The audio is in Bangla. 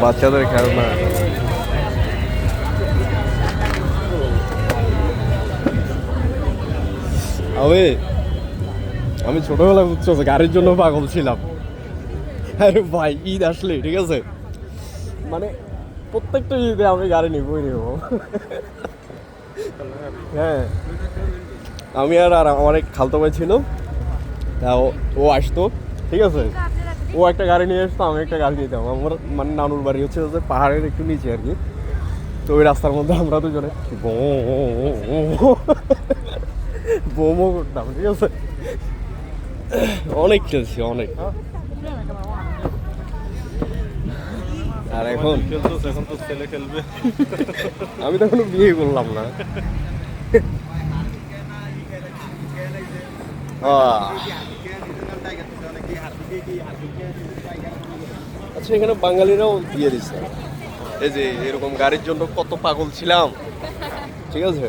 বাচ্চাদের খেলনা। আমি ছোটবেলায় বুঝছো গাড়ির জন্য পাগল ছিলাম। আরে ভাই ঈদ আসলে ঠিক আছে, মানে প্রত্যেকটা ঈদে আমি গাড়ি নিবই নিব। হ্যাঁ, আমি আর আমার এক খালতো ভাই ছিল, তা ও আসতো ঠিক আছে, ও একটা গাড়ি নিয়ে আসতো, আমি একটা গাড়ি নিতাম। আমার মানে নানুর বাড়ি হচ্ছে যে পাহাড়ের একটু নিচে আর কি। তো ওই রাস্তার মধ্যে আমরা দুজনে বোমো করতাম ঠিক আছে, অনেক খেলছি অনেক। আর এখন এখন তো ছেলে খেলবে। আমি তো এখনো বিয়ে করলাম না। আচ্ছা, এখানে বাঙালিরাও বিয়ে দিচ্ছে। এই যে এরকম গাড়ির জন্য কত পাগল ছিলাম ঠিক আছে।